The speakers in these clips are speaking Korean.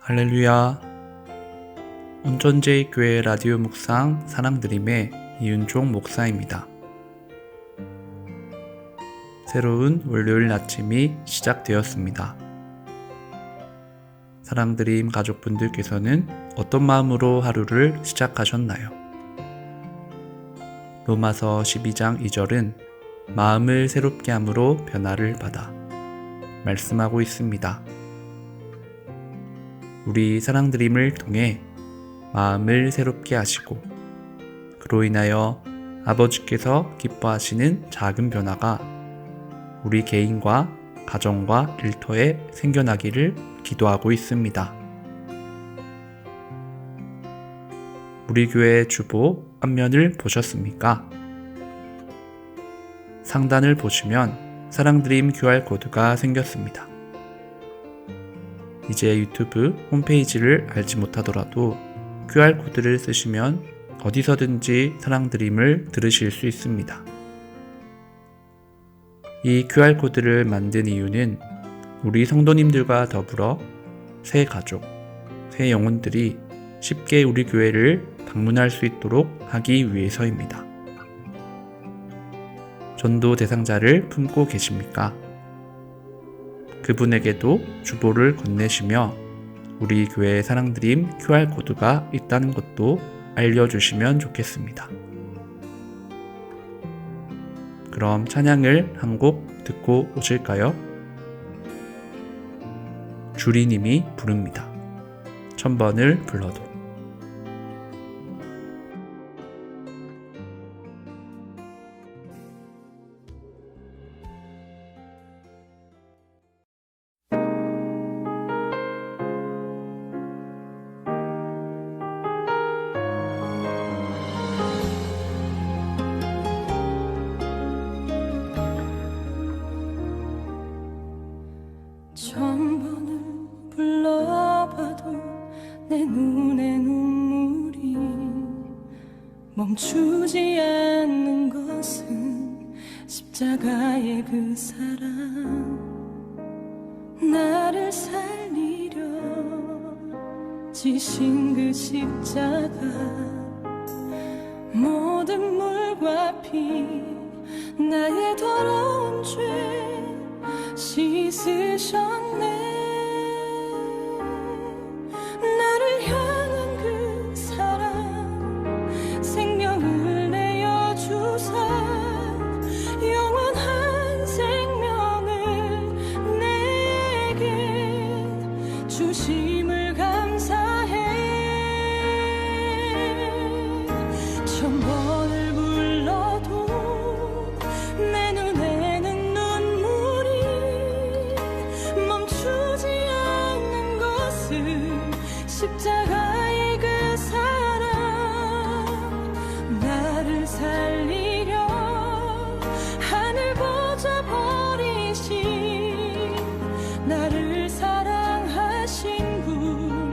할렐루야. 온전제의 교회 라디오 묵상 사랑드림의 이윤종 목사입니다. 새로운 월요일 아침이 시작되었습니다. 사랑드림 가족분들께서는 어떤 마음으로 하루를 시작하셨나요? 로마서 12장 2절은 마음을 새롭게 함으로 변화를 받아 말씀하고 있습니다. 우리 사랑드림을 통해 마음을 새롭게 하시고 그로 인하여 아버지께서 기뻐하시는 작은 변화가 우리 개인과 가정과 일터에 생겨나기를 기도하고 있습니다. 우리 교회 주보 앞면을 보셨습니까? 상단을 보시면 사랑드림 QR코드가 생겼습니다. 이제 유튜브 홈페이지를 알지 못하더라도 QR코드를 쓰시면 어디서든지 사랑드림을 들으실 수 있습니다. 이 QR코드를 만든 이유는 우리 성도님들과 더불어 새 가족, 새 영혼들이 쉽게 우리 교회를 방문할 수 있도록 하기 위해서입니다. 전도 대상자를 품고 계십니까? 그분에게도 주보를 건네시며 우리 교회 사랑드림 QR코드가 있다는 것도 알려주시면 좋겠습니다. 그럼 찬양을 한 곡 듣고 오실까요? 주리님이 부릅니다. 1000번을 불러도. 천번을 불러봐도 내 눈에 눈물이 멈추지 않는 것은 십자가의 그 사랑, 나를 살리려 지신 그 십자가, 모든 물과 피 나의 더러운 죄 씻으셨네. 나를 향한 그 사랑, 생명을 내어주사 영원한 생명을 내게 주심을 감사해. 천번을 불러도 내 눈에는 눈물이 멈추지 않는 것은 십자가의 그 사랑, 나를 살리려 하늘 보좌 버리신, 나를 사랑하신 분,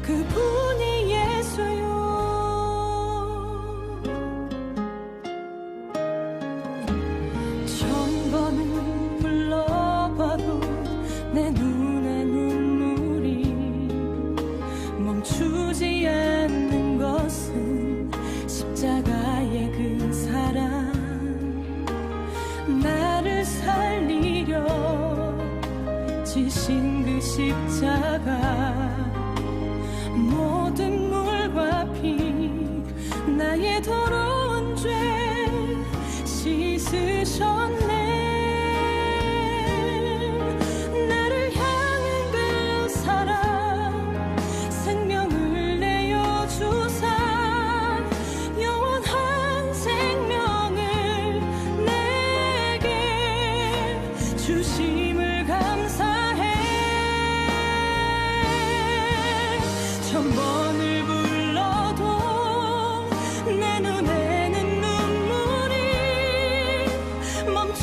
그분이 예수요. 천번을 불러봐도 내 눈에 눈물이 멈추지 않는 것은 십자가의 그 사랑, 나를 살리려 지신 그 십자가, 모든 물과 피 나의 더러운 죄 씻으셨네. 나를 향한 그 사랑, 생명을 내어주사 영원한 생명을 내게 주심을 감사해. 천번을 불러도 내 눈에는 눈물이 멈추지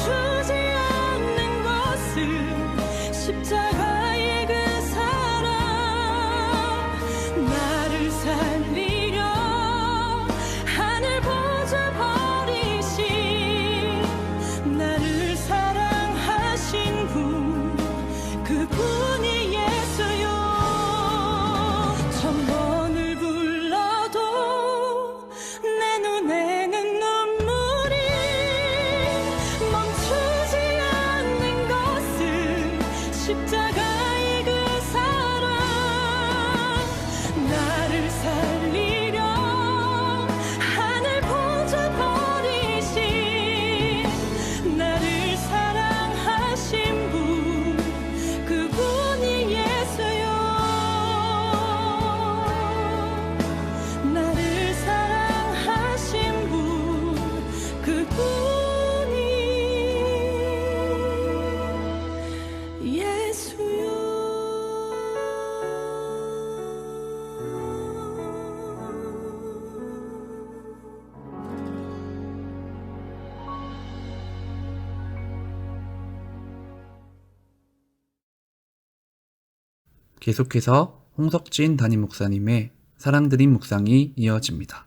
계속해서 홍석진 담임 목사님의 사랑드림 묵상이 이어집니다.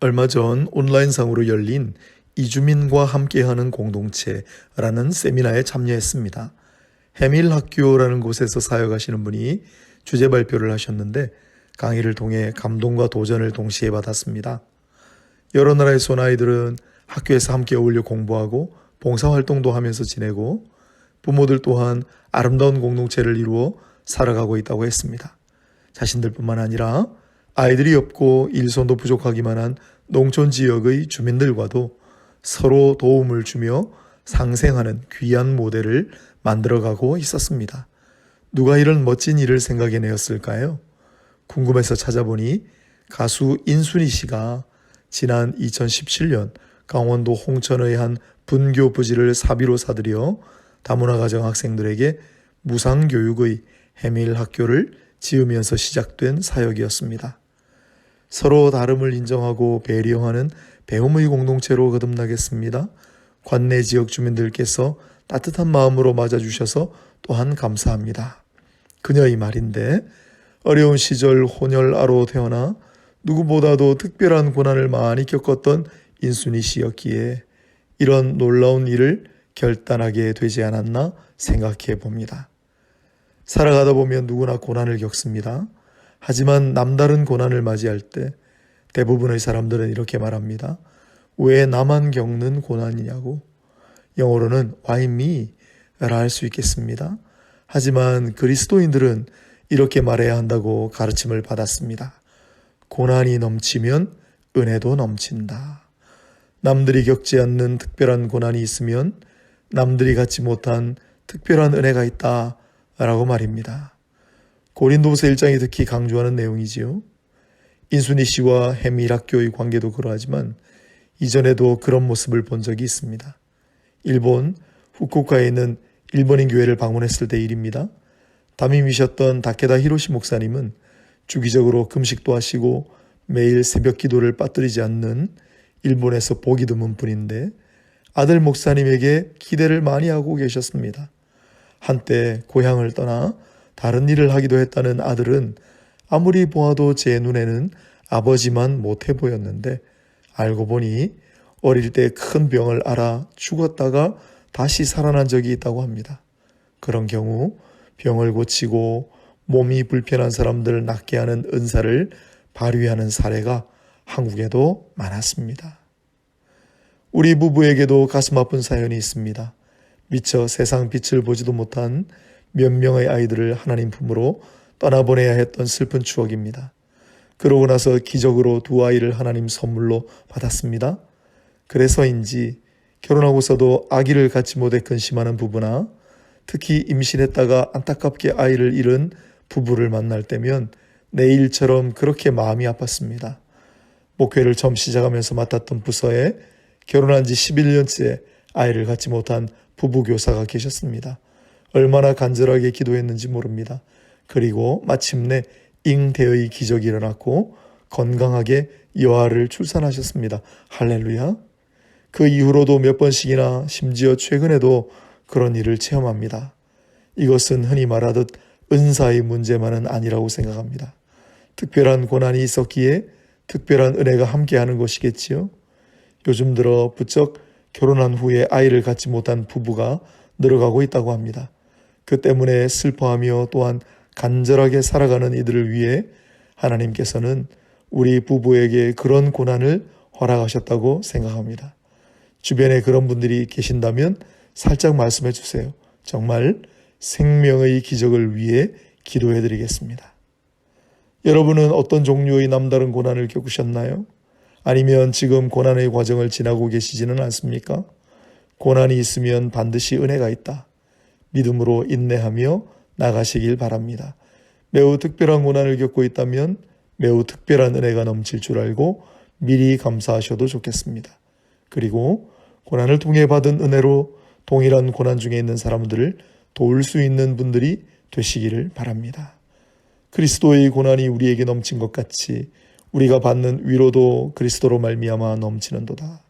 얼마 전 온라인상으로 열린 이주민과 함께하는 공동체라는 세미나에 참여했습니다. 해밀학교라는 곳에서 사역하시는 분이 주제 발표를 하셨는데 강의를 통해 감동과 도전을 동시에 받았습니다. 여러 나라에서 온 아이들은 학교에서 함께 어울려 공부하고 봉사활동도 하면서 지내고 부모들 또한 아름다운 공동체를 이루어 살아가고 있다고 했습니다. 자신들뿐만 아니라 아이들이 없고 일손도 부족하기만 한 농촌 지역의 주민들과도 서로 도움을 주며 상생하는 귀한 모델을 만들어가고 있었습니다. 누가 이런 멋진 일을 생각해내었을까요? 궁금해서 찾아보니 가수 인순이 씨가 지난 2017년 강원도 홍천의 한 분교 부지를 사비로 사들여 다문화 가정 학생들에게 무상교육의 해밀학교를 지으면서 시작된 사역이었습니다. 서로 다름을 인정하고 배려하는 배움의 공동체로 거듭나겠습니다. 관내 지역 주민들께서 따뜻한 마음으로 맞아주셔서 또한 감사합니다. 그녀의 말인데 어려운 시절 혼혈아로 태어나 누구보다도 특별한 고난을 많이 겪었던 인순이 씨였기에 이런 놀라운 일을 결단하게 되지 않았나 생각해 봅니다. 살아가다 보면 누구나 고난을 겪습니다. 하지만 남다른 고난을 맞이할 때 대부분의 사람들은 이렇게 말합니다. 왜 나만 겪는 고난이냐고. 영어로는 Why me? 라 할 수 있겠습니다. 하지만 그리스도인들은 이렇게 말해야 한다고 가르침을 받았습니다. 고난이 넘치면 은혜도 넘친다. 남들이 겪지 않는 특별한 고난이 있으면 남들이 갖지 못한 특별한 은혜가 있다 라고 말입니다. 고린도후서 1장이 특히 강조하는 내용이지요. 인순이 씨와 해밀학교의 관계도 그러하지만 이전에도 그런 모습을 본 적이 있습니다. 일본 후쿠오카에 있는 일본인 교회를 방문했을 때 일입니다. 담임이셨던 다케다 히로시 목사님은 주기적으로 금식도 하시고 매일 새벽 기도를 빠뜨리지 않는 일본에서 보기 드문 분인데 아들 목사님에게 기대를 많이 하고 계셨습니다. 한때 고향을 떠나 다른 일을 하기도 했다는 아들은 아무리 보아도 제 눈에는 아버지만 못해 보였는데 알고 보니 어릴 때 큰 병을 앓아 죽었다가 다시 살아난 적이 있다고 합니다. 그런 경우 병을 고치고 몸이 불편한 사람들을 낫게 하는 은사를 발휘하는 사례가 한국에도 많았습니다. 우리 부부에게도 가슴 아픈 사연이 있습니다. 미처 세상 빛을 보지도 못한 몇 명의 아이들을 하나님 품으로 떠나보내야 했던 슬픈 추억입니다. 그러고 나서 기적으로 두 아이를 하나님 선물로 받았습니다. 그래서인지 결혼하고서도 아기를 갖지 못해 근심하는 부부나 특히 임신했다가 안타깝게 아이를 잃은 부부를 만날 때면 내일처럼 그렇게 마음이 아팠습니다. 목회를 처음 시작하면서 맡았던 부서에 결혼한 지 11년째 아이를 갖지 못한 부부교사가 계셨습니다. 얼마나 간절하게 기도했는지 모릅니다. 그리고 마침내 잉태의 기적이 일어났고 건강하게 여아를 출산하셨습니다. 할렐루야. 그 이후로도 몇 번씩이나 심지어 최근에도 그런 일을 체험합니다. 이것은 흔히 말하듯 은사의 문제만은 아니라고 생각합니다. 특별한 고난이 있었기에 특별한 은혜가 함께하는 것이겠지요. 요즘 들어 부쩍 결혼한 후에 아이를 갖지 못한 부부가 늘어가고 있다고 합니다. 그 때문에 슬퍼하며 또한 간절하게 살아가는 이들을 위해 하나님께서는 우리 부부에게 그런 고난을 허락하셨다고 생각합니다. 주변에 그런 분들이 계신다면 살짝 말씀해 주세요. 정말 생명의 기적을 위해 기도해 드리겠습니다. 여러분은 어떤 종류의 남다른 고난을 겪으셨나요? 아니면 지금 고난의 과정을 지나고 계시지는 않습니까? 고난이 있으면 반드시 은혜가 있다. 믿음으로 인내하며 나가시길 바랍니다. 매우 특별한 고난을 겪고 있다면 매우 특별한 은혜가 넘칠 줄 알고 미리 감사하셔도 좋겠습니다. 그리고 고난을 통해 받은 은혜로 동일한 고난 중에 있는 사람들을 도울 수 있는 분들이 되시기를 바랍니다. 그리스도의 고난이 우리에게 넘친 것 같이 우리가 받는 위로도 그리스도로 말미암아 넘치는도다.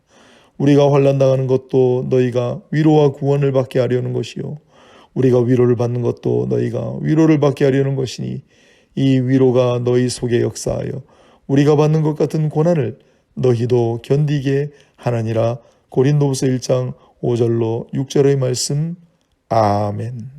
우리가 환난당하는 것도 너희가 위로와 구원을 받게 하려는 것이요 우리가 위로를 받는 것도 너희가 위로를 받게 하려는 것이니 이 위로가 너희 속에 역사하여 우리가 받는 것 같은 고난을 너희도 견디게 하나니라. 고린도후서 1장 5절로 6절의 말씀. 아멘.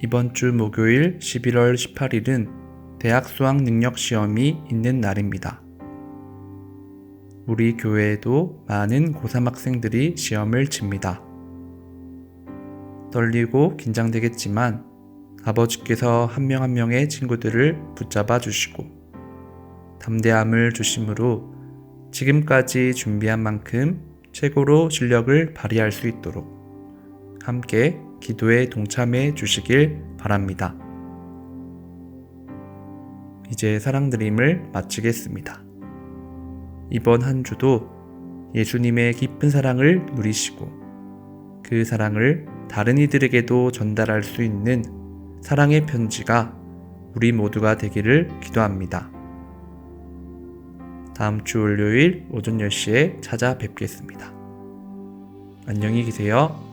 이번 주 목요일 11월 18일은 대학 수학 능력 시험이 있는 날입니다. 우리 교회에도 많은 고3 학생들이 시험을 칩니다. 떨리고 긴장되겠지만 아버지께서 한 명 한 명의 친구들을 붙잡아 주시고 담대함을 주심으로 지금까지 준비한 만큼 최고로 실력을 발휘할 수 있도록 함께 기도에 동참해 주시길 바랍니다. 이제 사랑드림을 마치겠습니다. 이번 한 주도 예수님의 깊은 사랑을 누리시고 그 사랑을 다른 이들에게도 전달할 수 있는 사랑의 편지가 우리 모두가 되기를 기도합니다. 다음 주 월요일 오전 10시에 찾아뵙겠습니다. 안녕히 계세요.